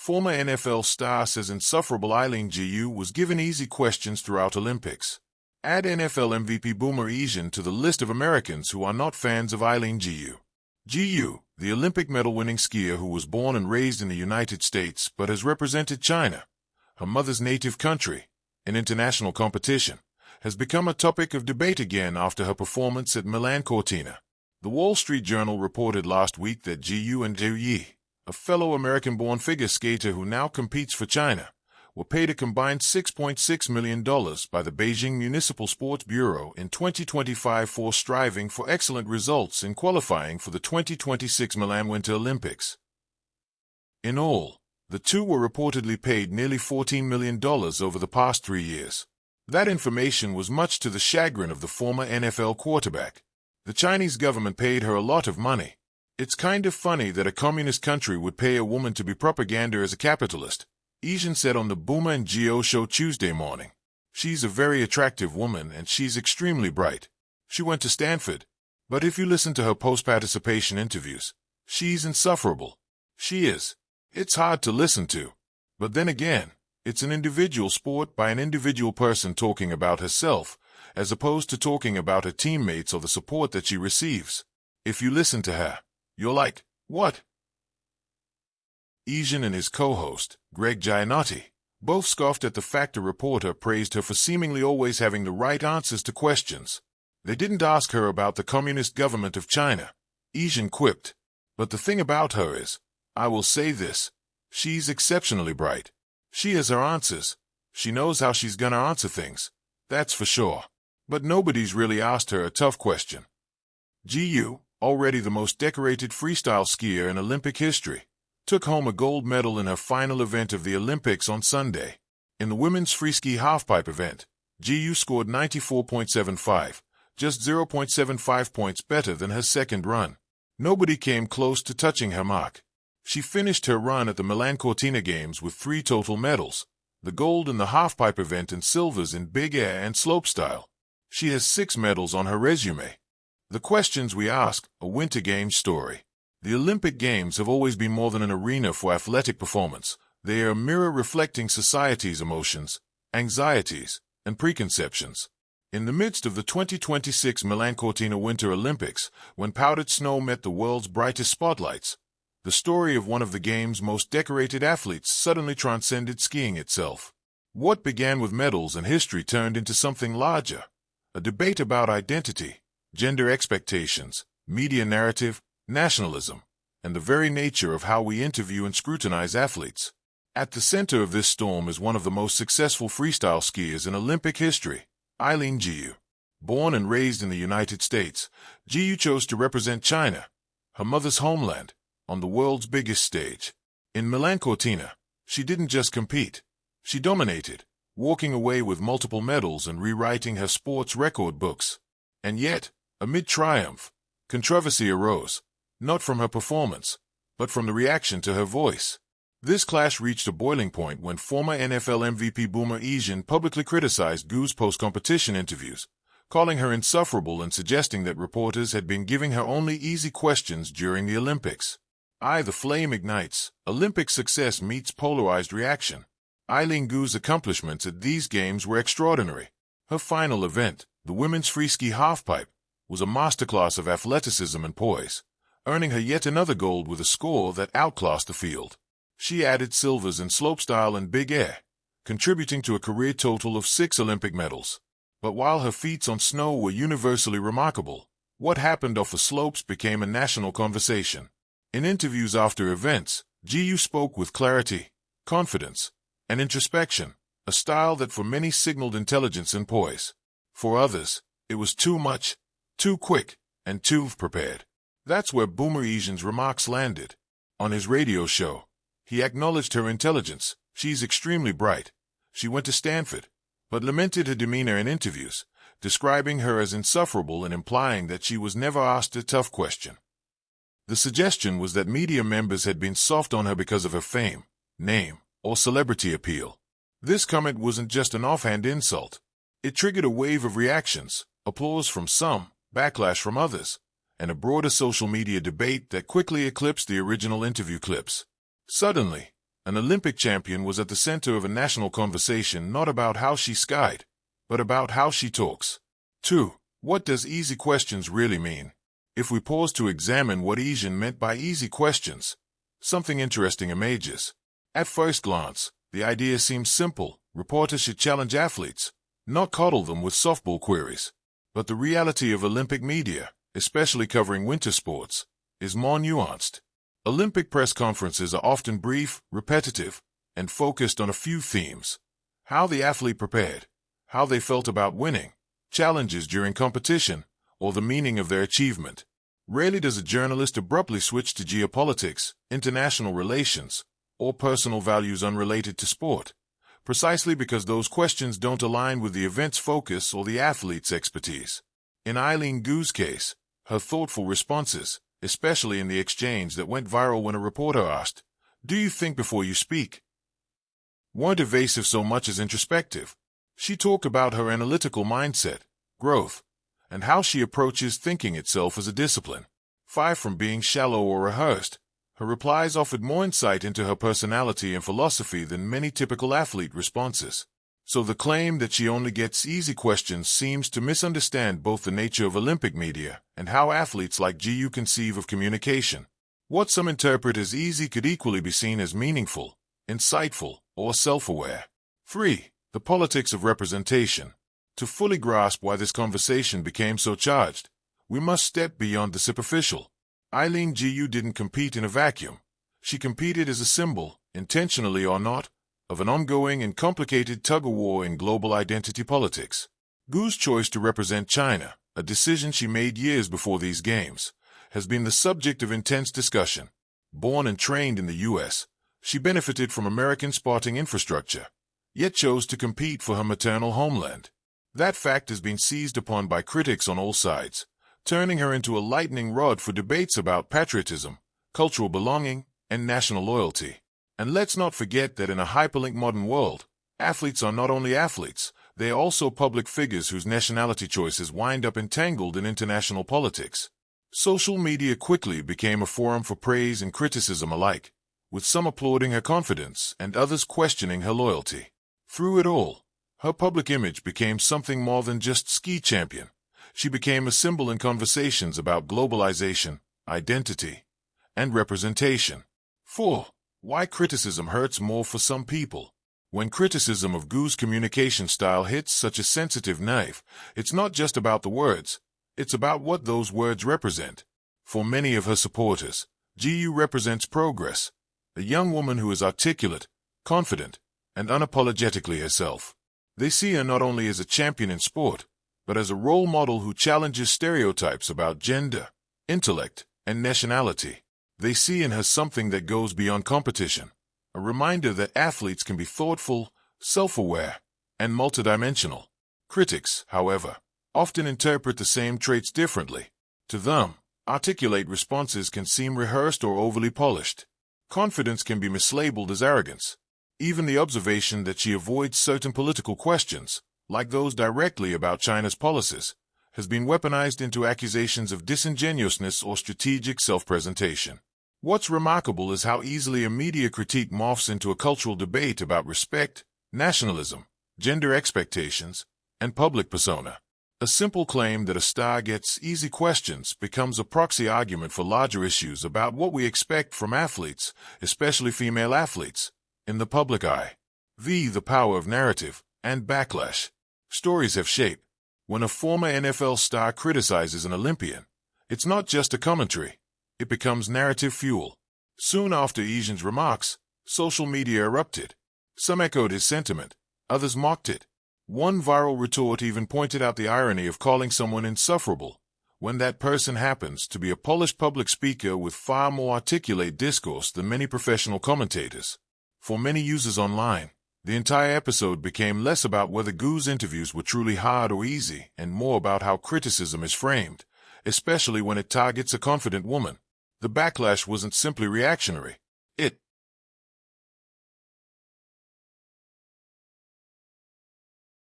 Former NFL star says insufferable Eileen Gu was given easy questions throughout Olympics. Add NFL MVP Boomer Esiason to the list of Americans who are not fans of Eileen Gu. Gu, the Olympic medal-winning skier who was born and raised in the United States but has represented China, her mother's native country, in international competition, has become a topic of debate again after her performance at Milan Cortina. The Wall Street Journal reported last week that Gu and Zhou Yi, a fellow American-born figure skater who now competes for China, were paid a combined $6.6 million by the Beijing Municipal Sports Bureau in 2025 for striving for excellent results in qualifying for the 2026 Milan Winter Olympics. In all, the two were reportedly paid nearly $14 million over the past 3 years. That information was much to the chagrin of the former NFL quarterback. The Chinese government paid her a lot of money. It's kind of funny that a communist country would pay a woman to be propaganda as a capitalist, Esiason said on the Boomer and Gio show Tuesday morning. She's a very attractive woman and she's extremely bright. She went to Stanford. But if you listen to her post-participation interviews, she's insufferable. She is. It's hard to listen to. But then again, it's an individual sport by an individual person talking about herself, as opposed to talking about her teammates or the support that she receives. If you listen to her, you're like, what? Esiason and his co-host, Greg Giannotti, both scoffed at the fact a reporter praised her for seemingly always having the right answers to questions. They didn't ask her about the communist government of China, Esiason quipped. But the thing about her is, I will say this, she's exceptionally bright. She has her answers. She knows how she's gonna answer things. That's for sure. But nobody's really asked her a tough question. Gu, already the most decorated freestyle skier in Olympic history, took home a gold medal in her final event of the Olympics on Sunday. In the women's freeski halfpipe event, Gu scored 94.75, just 0.75 points better than her second run. Nobody came close to touching her mark. She finished her run at the Milan Cortina Games with 3 total medals, the gold in the halfpipe event and silvers in big air and slopestyle. She has 6 medals on her resume. The questions we ask, a Winter Games story. The Olympic Games have always been more than an arena for athletic performance. They are a mirror reflecting society's emotions, anxieties, and preconceptions. In the midst of the 2026 Milan Cortina Winter Olympics, when powdered snow met the world's brightest spotlights, the story of one of the game's most decorated athletes suddenly transcended skiing itself. What began with medals and history turned into something larger, a debate about identity, gender expectations, media narrative, nationalism, and the very nature of how we interview and scrutinize athletes. At the center of this storm is one of the most successful freestyle skiers in Olympic history, Eileen Gu. Born and raised in the United States, Gu chose to represent China, her mother's homeland, on the world's biggest stage. In Milan Cortina, she didn't just compete, she dominated, walking away with multiple medals and rewriting her sports record books. And yet, amid triumph, controversy arose, not from her performance, but from the reaction to her voice. This clash reached a boiling point when former NFL MVP Boomer Esiason publicly criticized Gu's post-competition interviews, calling her insufferable and suggesting that reporters had been giving her only easy questions during the Olympics. The flame ignites. Olympic success meets polarized reaction. Eileen Gu's accomplishments at these games were extraordinary. Her final event, the women's freeski halfpipe, was a masterclass of athleticism and poise, earning her yet another gold with a score that outclassed the field. She added silvers in slopestyle and big air, contributing to a career total of 6 Olympic medals. But while her feats on snow were universally remarkable, what happened off the slopes became a national conversation. In interviews after events, Gu spoke with clarity, confidence, and introspection, a style that for many signaled intelligence and poise. For others, it was too much, too quick, and too prepared. That's where Boomer Esiason's remarks landed. On his radio show, he acknowledged her intelligence. She's extremely bright. She went to Stanford, but lamented her demeanor in interviews, describing her as insufferable and implying that she was never asked a tough question. The suggestion was that media members had been soft on her because of her fame, name, or celebrity appeal. This comment wasn't just an offhand insult. It triggered a wave of reactions, applause from some, backlash from others, and a broader social media debate that quickly eclipsed the original interview clips. Suddenly, An Olympic champion was at the center of a national conversation not about how she skied, but about how she talks. 2. What does easy questions really mean? If we pause to examine what Esiason meant by easy questions, something interesting emerges. At first glance, the idea seems simple. Reporters should challenge athletes, not coddle them with softball queries. But the reality of Olympic media, especially covering winter sports, is more nuanced. Olympic press conferences are often brief, repetitive, and focused on a few themes: how the athlete prepared, how they felt about winning, challenges during competition, or the meaning of their achievement. Rarely does a journalist abruptly switch to geopolitics, international relations, or personal values unrelated to sport, precisely because those questions don't align with the event's focus or the athlete's expertise. In Eileen Gu's case, her thoughtful responses, especially in the exchange that went viral when a reporter asked, "Do you think before you speak?" weren't evasive so much as introspective. She talked about her analytical mindset, growth, and how she approaches thinking itself as a discipline. Far from being shallow or rehearsed, her replies offered more insight into her personality and philosophy than many typical athlete responses. So the claim that she only gets easy questions seems to misunderstand both the nature of Olympic media and how athletes like Gu conceive of communication. What some interpret as easy could equally be seen as meaningful, insightful, or self-aware. 3. The politics of representation. To fully grasp why this conversation became so charged, we must step beyond the superficial. Eileen Gu didn't compete in a vacuum. She competed as a symbol, intentionally or not, of an ongoing and complicated tug-of-war in global identity politics. Gu's choice to represent China, a decision she made years before these games, has been the subject of intense discussion. Born and trained in the U.S., she benefited from American sporting infrastructure, yet chose to compete for her maternal homeland. That fact has been seized upon by critics on all sides, turning her into a lightning rod for debates about patriotism, cultural belonging, and national loyalty. And let's not forget that in a hyperlinked modern world, athletes are not only athletes, they are also public figures whose nationality choices wind up entangled in international politics. Social media quickly became a forum for praise and criticism alike, with some applauding her confidence and others questioning her loyalty. Through it all, her public image became something more than just ski champion. She became a symbol in conversations about globalization, identity, and representation. 4. Why criticism hurts more for some people. When criticism of Gu's communication style hits such a sensitive nerve, it's not just about the words, it's about what those words represent. For many of her supporters, Gu represents progress, a young woman who is articulate, confident, and unapologetically herself. They see her not only as a champion in sport, but as a role model who challenges stereotypes about gender, intellect, and nationality. They see in her something that goes beyond competition, a reminder that athletes can be thoughtful, self-aware, and multidimensional. Critics, however, often interpret the same traits differently. To them, articulate responses can seem rehearsed or overly polished. Confidence can be mislabeled as arrogance. Even the observation that she avoids certain political questions, like those directly about China's policies, has been weaponized into accusations of disingenuousness or strategic self-presentation. What's remarkable is how easily a media critique morphs into a cultural debate about respect, nationalism, gender expectations, and public persona. A simple claim that a star gets easy questions becomes a proxy argument for larger issues about what we expect from athletes, especially female athletes, in the public eye. The power of narrative and backlash. Stories have shape. When a former NFL star criticizes an Olympian, it's not just a commentary. It becomes narrative fuel. Soon after Esiason's remarks, social media erupted. Some echoed his sentiment, others mocked it. One viral retort even pointed out the irony of calling someone insufferable, when that person happens to be a polished public speaker with far more articulate discourse than many professional commentators. For many users online, the entire episode became less about whether Gu's interviews were truly hard or easy and more about how criticism is framed, especially when it targets a confident woman. The backlash wasn't simply reactionary. It